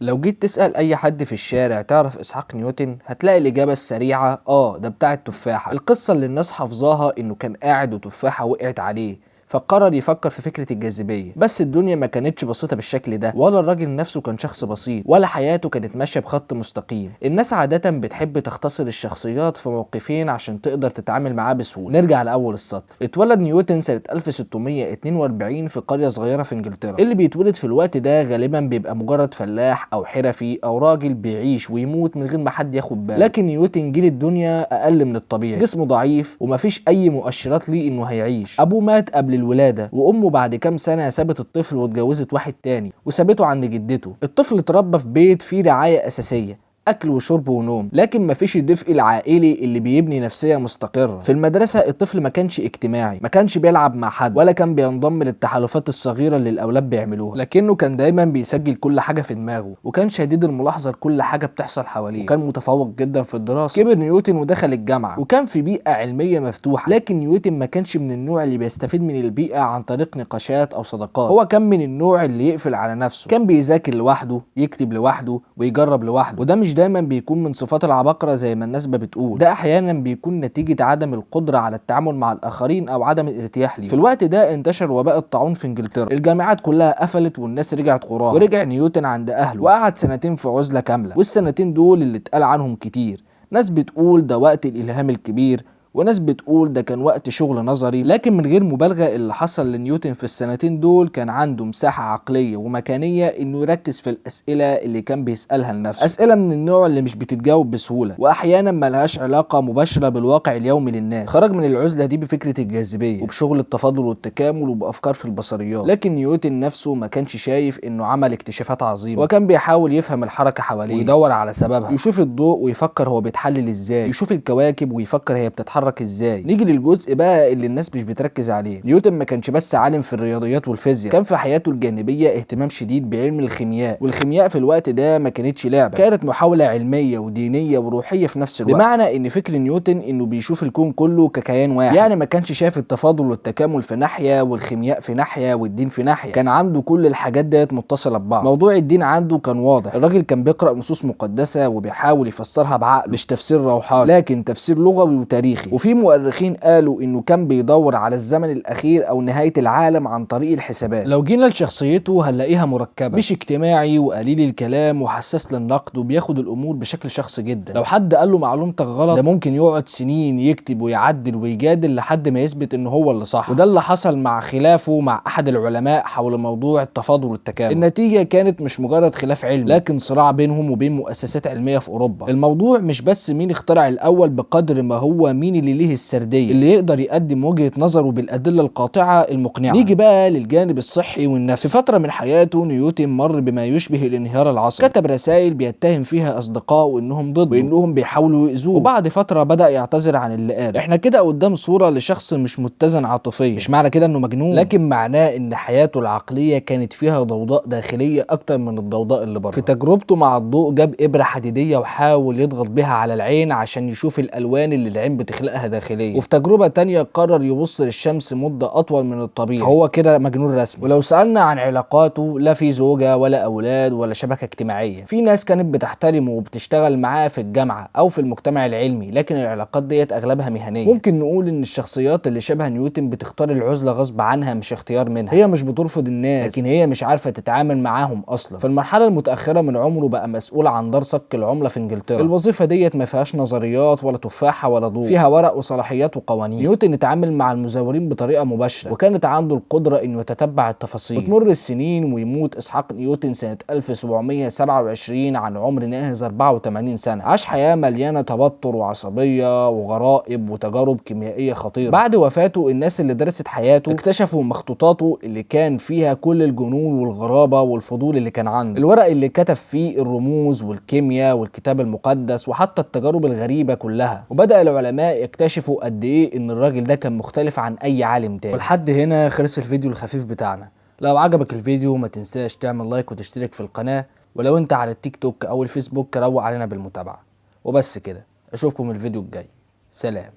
لو جيت تسأل أي حد في الشارع تعرف إسحاق نيوتن هتلاقي الإجابة السريعة ده بتاع التفاحة. القصة اللي الناس حافظاها إنه كان قاعد وتفاحة وقعت عليه فقرر يفكر في فكرة الجاذبية. بس الدنيا ما كانتش بسيطة بالشكل ده، ولا الراجل نفسه كان شخص بسيط، ولا حياته كانت ماشية بخط مستقيم. الناس عادة بتحب تختصر الشخصيات في موقفين عشان تقدر تتعامل معاه بسهولة. نرجع لأول السطر. اتولد نيوتن سنة 1642 في قرية صغيرة في انجلترا. اللي بيتولد في الوقت ده غالبا بيبقى مجرد فلاح أو حرفي أو راجل بيعيش ويموت من غير ما حد ياخد باله. لكن نيوتن جه الدنيا أقل من الطبيعي، جسمه ضعيف ومفيش أي مؤشرات ليه إنه هيعيش. أبوه مات قبل الولادة، وأمه بعد كام سنة سابت الطفل واتجوزت واحد تاني وسابته عند جدته. الطفل اتربى في بيت فيه رعاية أساسية، اكل وشرب ونوم، لكن مفيش الدفء العائلي اللي بيبني نفسيه مستقره. في المدرسه الطفل ما كانش اجتماعي، ما كانش بيلعب مع حد ولا كان بينضم للتحالفات الصغيره اللي الاولاد بيعملوها، لكنه كان دايما بيسجل كل حاجه في دماغه، وكان شديد الملاحظه لكل حاجه بتحصل حواليه، وكان متفوق جدا في الدراسه. كبر نيوتن ودخل الجامعه وكان في بيئه علميه مفتوحه، لكن نيوتن ما كانش من النوع اللي بيستفيد من البيئه عن طريق نقاشات او صداقات. هو كان من النوع اللي يقفل على نفسه، كان بيذاكر لوحده، يكتب لوحده، ويجرب لوحده. وده مش دايما بيكون من صفات العباقرة زي ما الناس بتقول، ده احيانا بيكون نتيجة عدم القدرة على التعامل مع الاخرين او عدم الارتياح ليه. في الوقت ده انتشر وباء الطاعون في انجلترا، الجامعات كلها قفلت والناس رجعت قراها، ورجع نيوتن عند اهله وقعد سنتين في عزلة كاملة. والسنتين دول اللي اتقال عنهم كتير، ناس بتقول ده وقت الالهام الكبير، وناس بتقول ده كان وقت شغل نظري. لكن من غير مبالغة اللي حصل لنيوتن في السنتين دول كان عنده مساحة عقلية ومكانية انه يركز في الاسئلة اللي كان بيسألها لنفسه، اسئلة من النوع اللي مش بتتجاوب بسهولة واحيانا ملهاش علاقة مباشرة بالواقع اليومي للناس. خرج من العزلة دي بفكرة الجاذبية وبشغل التفاضل والتكامل وبافكار في البصريات. لكن نيوتن نفسه ما كانش شايف انه عمل اكتشافات عظيمة، وكان بيحاول يفهم الحركة حواليه ويدور على سببها، يشوف الضوء ويفكر هو بيتحلل ازاي، يشوف الكواكب ويفكر هي بتتحرك ازاي. نيجي للجزء بقى اللي الناس مش بتركز عليه. نيوتن ما كانش بس عالم في الرياضيات والفيزياء، كان في حياته الجانبيه اهتمام شديد بعلم الخيمياء. والخيمياء في الوقت ده ما كانتش لعبه، كانت محاوله علميه ودينيه وروحيه في نفس الوقت. بمعنى ان فكر نيوتن انه بيشوف الكون كله ككيان واحد، يعني ما كانش شايف التفاضل والتكامل في ناحيه والخيمياء في ناحيه والدين في ناحيه، كان عنده كل الحاجات ديت متصله ببعض. موضوع الدين عنده كان واضح، الراجل كان بيقرا نصوص مقدسه وبيحاول يفسرها بعقل، مش تفسير روحاني لكن تفسير لغوي وتاريخي. وفي مؤرخين قالوا انه كان بيدور على الزمن الاخير او نهاية العالم عن طريق الحسابات. لو جينا لشخصيته هنلاقيها مركبة، مش اجتماعي وقليل الكلام وحساس للنقد وبياخد الامور بشكل شخصي جدا. لو حد قال له معلومتك غلط ده ممكن يقعد سنين يكتب ويعدل ويجادل لحد ما يثبت ان هو اللي صح. وده اللي حصل مع خلافه مع احد العلماء حول موضوع التفاضل والتكامل. النتيجة كانت مش مجرد خلاف علمي، لكن صراع بينهم وبين مؤسسات علمية في اوروبا. الموضوع مش بس مين اخترع الاول بقدر ما هو مين اللي ليه السردية، اللي يقدر يقدم وجهة نظره بالأدلة القاطعة المقنعة. نيجي بقى للجانب الصحي والنفسي. في فترة من حياته نيوتن مر بما يشبه الانهيار العصبي، كتب رسائل بيتهم فيها أصدقائه إنهم ضده وإنهم بيحاولوا يأذوه، وبعد فترة بدأ يعتذر عن اللي قاله. احنا كده قدام صورة لشخص مش متزن عاطفيا، مش معنى كده إنه مجنون، لكن معناه إن حياته العقلية كانت فيها ضوضاء داخلية أكتر من الضوضاء اللي بره. في تجربته مع الضوء جاب إبرة حديدية وحاول يضغط بيها على العين عشان يشوف الألوان اللي العين بتخلقها داخليا. وفي تجربة تانية قرر يبص للشمس مدة أطول من الطبيعي، فهو كده مجنون رسمي. ولو سألنا عن علاقاته لا في زوجة ولا أولاد ولا شبكة اجتماعية. في ناس كانت بتحترمه وبتشتغل معاه في الجامعة أو في المجتمع العلمي، لكن العلاقات ديت أغلبها مهنية. ممكن نقول إن الشخصيات اللي شبه نيوتن بتختار العزلة غصب عنها مش اختيار منها. هي مش بترفض الناس، لكن هي مش عارفة تتعامل معاهم أصلا. في المرحلة المتأخرة من عمره بقى مسؤول عن دار صك العملة في إنجلترا. الوظيفة ديت ما فيهاش نظريات ولا تفاحة ولا ضوء، فيها ورق وصلاحيات وقوانين. نيوتن اتعامل مع المزورين بطريقه مباشره، وكانت عنده القدره انه يتتبع التفاصيل. وتمر السنين ويموت اسحاق نيوتن سنه 1727 عن عمر ناهز 84 سنه. عاش حياه مليانه توتر وعصبيه وغرائب وتجارب كيميائيه خطيره. بعد وفاته الناس اللي درست حياته اكتشفوا مخطوطاته اللي كان فيها كل الجنون والغرابه والفضول اللي كان عنده، الورق اللي كتب فيه الرموز والكيمياء والكتاب المقدس وحتى التجارب الغريبه كلها. وبدأ العلماء يكتشفوا قد ايه ان الراجل ده كان مختلف عن اي عالم تاني. ولحد هنا خلص الفيديو الخفيف بتاعنا. لو عجبك الفيديو ما تنساش تعمل لايك وتشترك في القناة، ولو انت على التيك توك او الفيسبوك روق علينا بالمتابعة. وبس كده، اشوفكم الفيديو الجاي. سلام.